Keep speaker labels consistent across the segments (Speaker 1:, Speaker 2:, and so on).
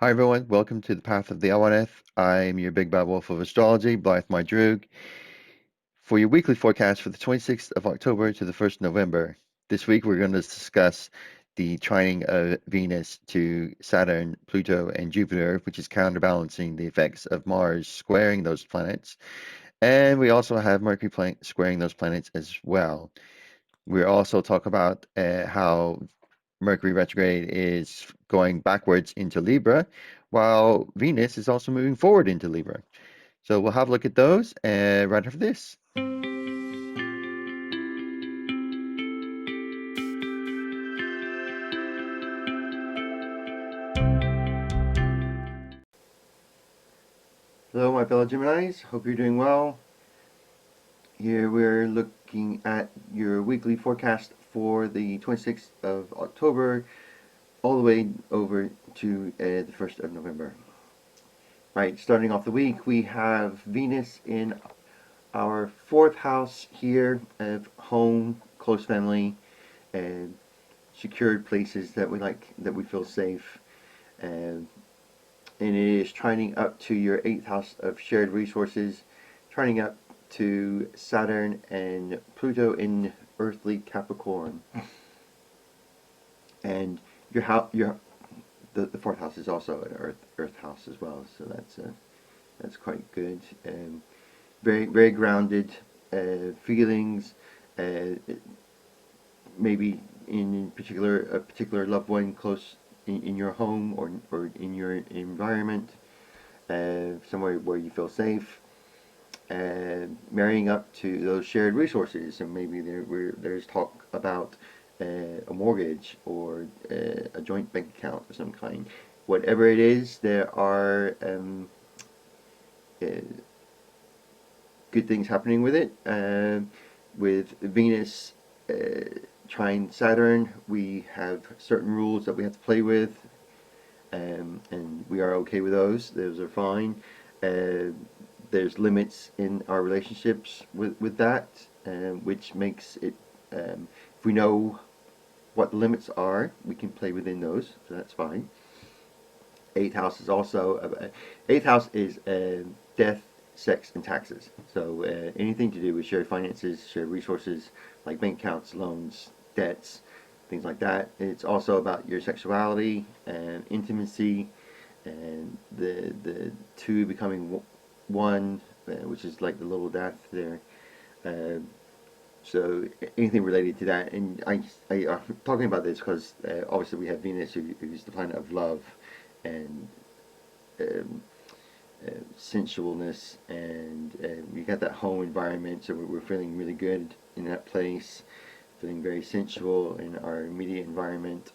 Speaker 1: Hi everyone, welcome to the Path of the Awenydd. I'm your big bad wolf of astrology, Blythe My Droog, for your weekly forecast for the 26th of October to the 1st of November. This week we're going to discuss the trining of Venus to Saturn, Pluto, and Jupiter, which is counterbalancing the effects of Mars squaring those planets. And we also have Mercury squaring those planets as well. We'll also talk about how Mercury retrograde is going backwards into Libra, while Venus is also moving forward into Libra. So we'll have a look at those right after this. Hello, my fellow Geminis. Hope you're doing well. Here we're looking at your weekly forecast for the 26th of October all the way over to the 1st of November. Right, starting off the week, we have Venus in our fourth house here of home, close family, and secured places that we like, that we feel safe. And it is trining up to your eighth house of shared resources, trining up to Saturn and Pluto in earthly Capricorn. And the fourth house is also an earth house as well, so that's quite good. Very grounded feelings. Maybe in particular a particular loved one close in your home or in your environment, somewhere where you feel safe. Marrying up to those shared resources, and maybe there's talk about a mortgage or a joint bank account of some kind. Whatever it is, there are uh, good things happening with it. With Venus trine Saturn, we have certain rules that we have to play with, and we are okay with those. Those are fine. There's limits in our relationships with that, which makes it, if we know what the limits are, we can play within those, so that's fine. Eighth house is also, eighth house is death, sex, and taxes. So anything to do with shared finances, shared resources, like bank accounts, loans, debts, things like that. It's also about your sexuality and intimacy, and the two becoming one, which is like the little death there. Uh, so anything related to that, and I'm talking about this because obviously we have Venus, who's the planet of love and um, sensualness, and we got that home environment, so we're feeling really good in that place, feeling very sensual in our immediate environment.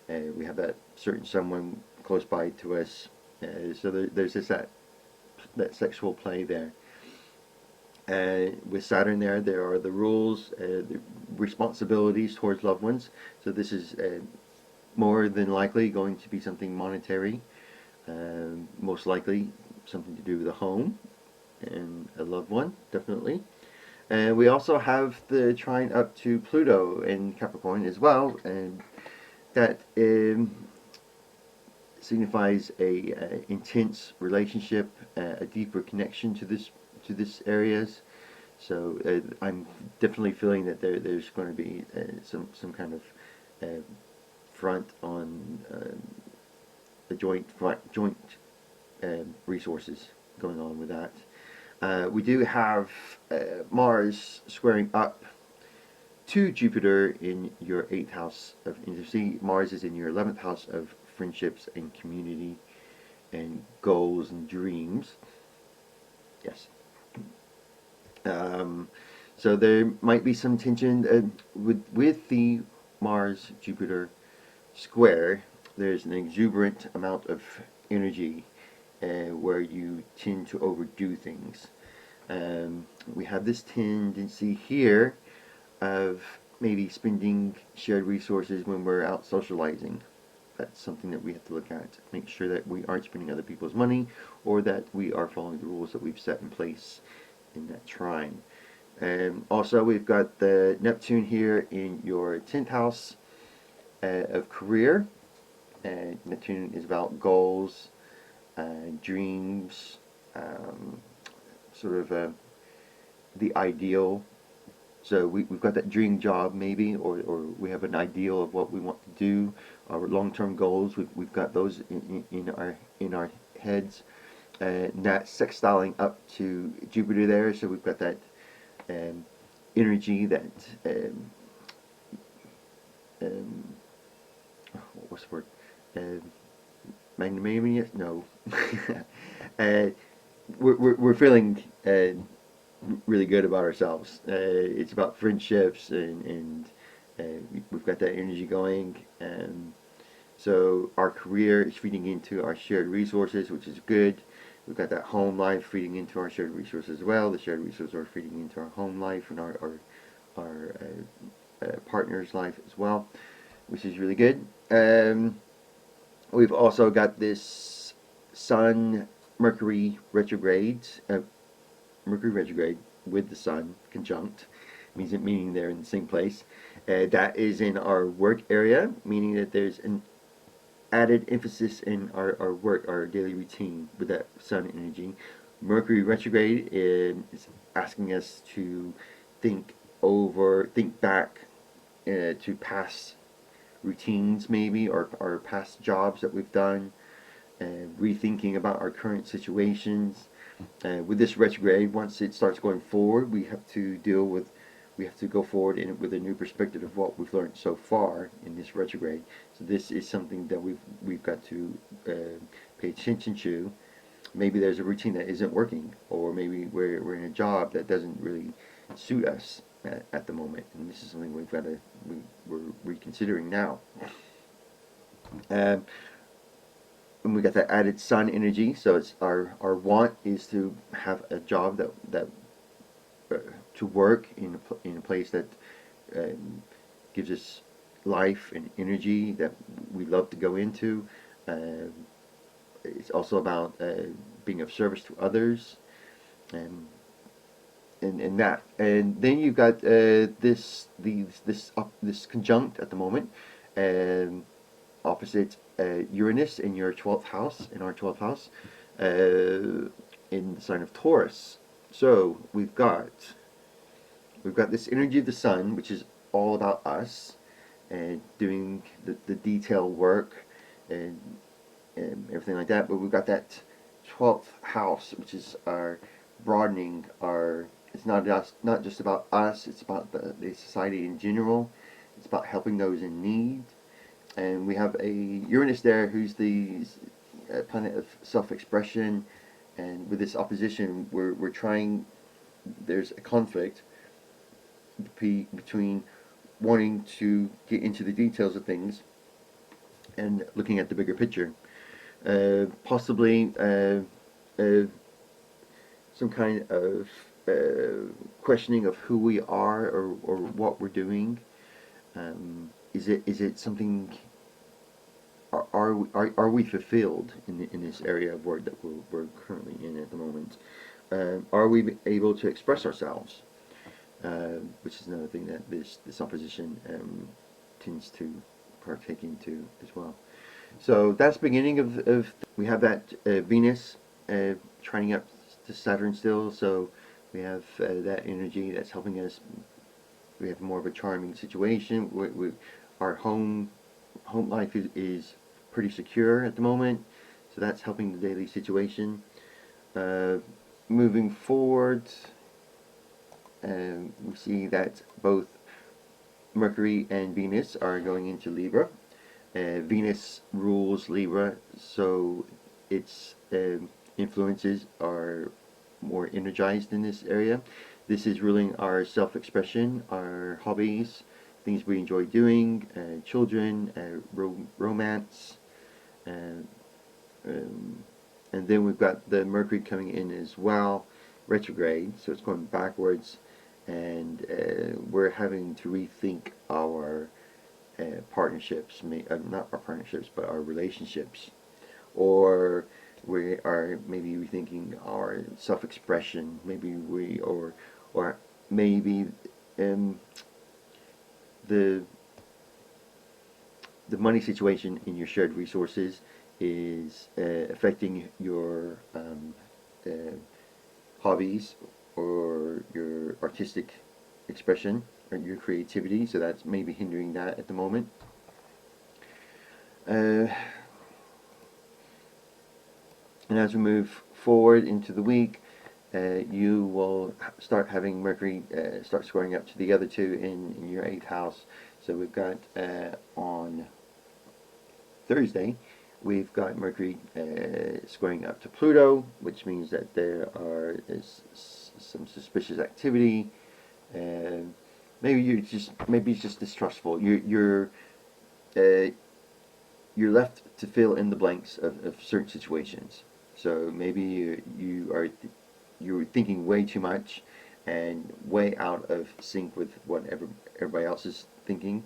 Speaker 1: We have that certain someone close by to us, so there's just that sexual play there. With Saturn there are the rules, the responsibilities towards loved ones. So this is more than likely going to be something monetary, most likely something to do with a home and a loved one, definitely. And we also have the trine up to Pluto in Capricorn as well, and that signifies a intense relationship, a deeper connection to this areas. So I'm definitely feeling that there's going to be some kind of uh, front on the joint resources going on with that. We do have Mars squaring up to Jupiter in your eighth house of intimacy. Mars is in your 11th house of friendships and community and goals and dreams. Yes. Um, so there might be some tension with the Mars Jupiter square. There's an exuberant amount of energy where you tend to overdo things. We have this tendency here of maybe spending shared resources when we're out socializing. That's something that we have to look at. Make sure that we aren't spending other people's money, or that we are following the rules that we've set in place in that trine. Also, we've got the Neptune here in your 10th house of career. Neptune is about goals, dreams, sort of the ideal. So we've got that dream job maybe, or we have an ideal of what we want to do, our long-term goals. We've got those in our heads. And that's sextiling up to Jupiter there, so we've got that um, energy, that um, um, what's the word? Um, magnanimous? No. uh, we're feeling really good about ourselves. It's about friendships, and we've got that energy going. So our career is feeding into our shared resources, which is good. We've got that home life feeding into our shared resources as well. The shared resources are feeding into our home life and our partner's life as well, which is really good. We've also got this Sun Mercury retrograde, Mercury retrograde with the Sun conjunct, meaning they're in the same place. That is in our work area, meaning that there's an added emphasis in our work, our daily routine with that Sun energy. Mercury retrograde is asking us to think back to past routines maybe, or past jobs that we've done, rethinking about our current situations. With this retrograde, once it starts going forward, we have to go forward with a new perspective of what we've learned so far in this retrograde. So this is something that we've got to pay attention to. Maybe there's a routine that isn't working, or maybe we're in a job that doesn't really suit us at the moment, and this is something we're reconsidering now. Um, and we got that added Sun energy, so it's our want is to have a job that uh, to work in a place that um, gives us life and energy that we love to go into. Um, it's also about being of service to others, and and that. And then you've got this conjunct at the moment, um, opposite Uranus in your 12th house, in our 12th house, in the sign of Taurus. So we've got this energy of the Sun, which is all about us and doing the detail work and everything like that. But we've got that 12th house, which is our broadening our. It's not just about us. It's about the society in general. It's about helping those in need. And we have a Uranus there, who's the planet of self-expression. And with this opposition, we're trying. There's a conflict between wanting to get into the details of things and looking at the bigger picture. Possibly some kind of questioning of who we are, or what we're doing. Is it something? Are we fulfilled in this area of work that we're currently in at the moment? Are we able to express ourselves? Which is another thing that this opposition tends to partake into as well. So that's the beginning of we have that Venus trining up to Saturn still, so we have that energy that's helping us. We have more of a charming situation. Our home life is pretty secure at the moment, so that's helping the daily situation. Uh, Moving forward, we see that both Mercury and Venus are going into Libra. Venus rules Libra, so its influences are more energized in this area. This is ruling our self-expression, our hobbies, things we enjoy doing, children, romance, and and then we've got the Mercury coming in as well, retrograde, so it's going backwards, and we're having to rethink our partnerships, not our partnerships, but our relationships, or we are maybe rethinking our self-expression. Maybe or maybe the the money situation in your shared resources is affecting your hobbies or your artistic expression or your creativity, so that's maybe hindering that at the moment. Uh, and as we move forward into the week, you will start having Mercury start squaring up to the other two in your 8th house. So we've got on Thursday, we've got Mercury squaring up to Pluto, which means that there is some suspicious activity. Maybe it's just distrustful. Uh, you're left to fill in the blanks of certain situations. So maybe you're thinking way too much and way out of sync with what everybody else is thinking.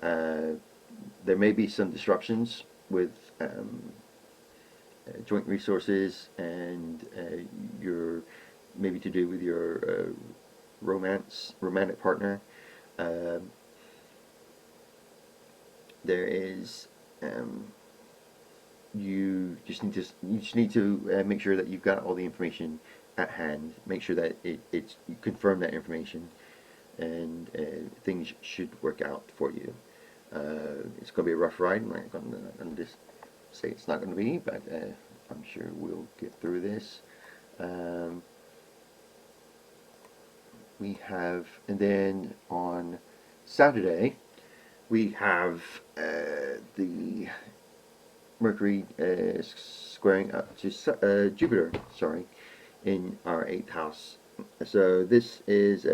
Speaker 1: Uh, there may be some disruptions with joint resources and your maybe to do with your romantic partner. Um, there is you just need to make sure that you've got all the information at hand. Make sure that you confirm that information, and things should work out for you. It's going to be a rough ride. I'm not going to just say it's not going to be, but I'm sure we'll get through this. Um, we have, and then on Saturday, we have the Mercury squaring up to Jupiter, sorry, in our 8th house. So this is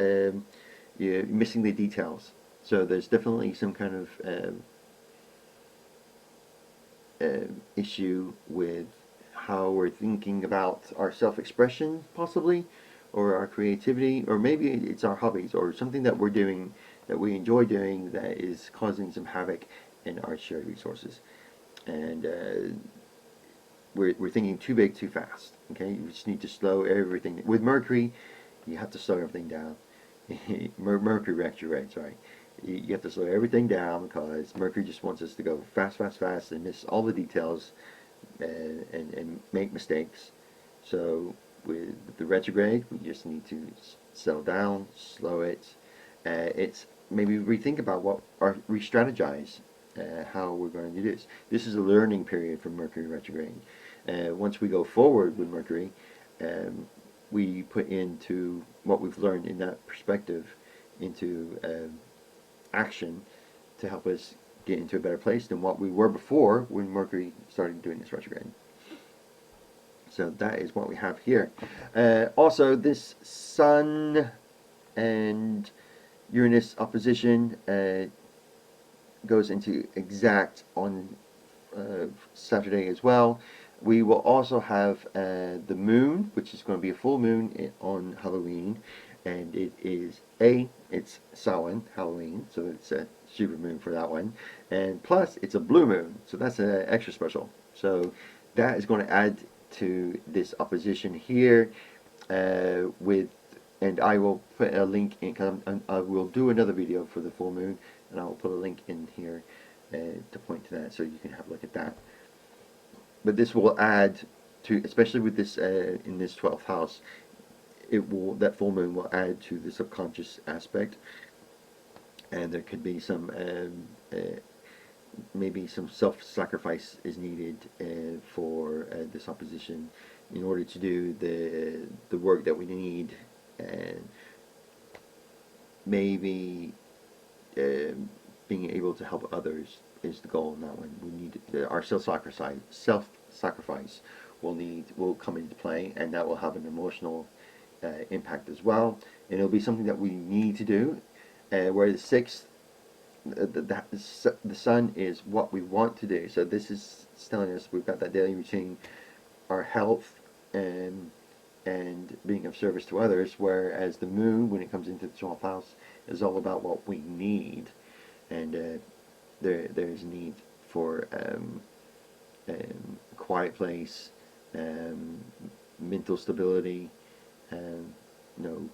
Speaker 1: you're missing the details. So there's definitely some kind of issue with how we're thinking about our self-expression, possibly, or our creativity, or maybe it's our hobbies, or something that we're doing that we enjoy doing that is causing some havoc in our shared resources. And we're thinking too big, too fast. Okay, you just need to slow everything. With Mercury, you have to slow everything down. Mercury retrograde, sorry. You have to slow everything down because Mercury just wants us to go fast, fast, fast and miss all the details and make mistakes. So with the retrograde, we just need to settle down, slow it. It's maybe rethink about re-strategize how we're going to do this. This is a learning period for Mercury retrograde. Once we go forward with Mercury, we put into what we've learned in that perspective into action to help us get into a better place than what we were before when Mercury started doing this retrograde. So that is what we have here. Also, this Sun and Uranus opposition goes into exact on Saturday as well. We will also have the moon, which is going to be a full moon on Halloween, and it's Samhain, Halloween, so it's a super moon for that one, and plus it's a blue moon, so that's extra special. So that is going to add to this opposition here and I will put a link in, because I will do another video for the full moon, and I will put a link in here to point to that, so you can have a look at that. But this will add to, especially with this in this 12th house, that full moon will add to the subconscious aspect, and there could be some maybe some self-sacrifice is needed for this opposition in order to do the work that we need, and maybe being able to help others is the goal in that one. We need our self-sacrifice will come into play, and that will have an emotional impact as well, and it'll be something that we need to do. Where the 6th, the sun is what we want to do. So this is telling us we've got that daily routine, our health, and being of service to others. Whereas the moon, when it comes into the 12th house, is all about what we need, and there's need for a quiet place, mental stability, you know,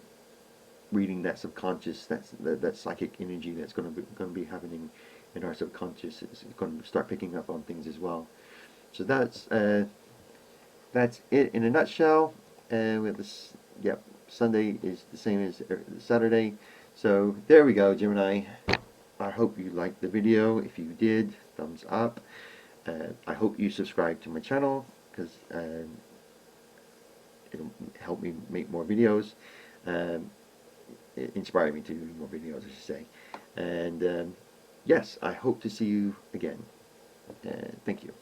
Speaker 1: reading that subconscious, that psychic energy that's going to be happening and our subconscious is going to start picking up on things as well. So that's it in a nutshell. With this, yep, Sunday is the same as Saturday. So there we go, Gemini. I hope you liked the video. If you did, thumbs up. I hope you subscribe to my channel, because it'll help me make more videos. Inspire me to do more videos, I should say. And yes, I hope to see you again. Thank you.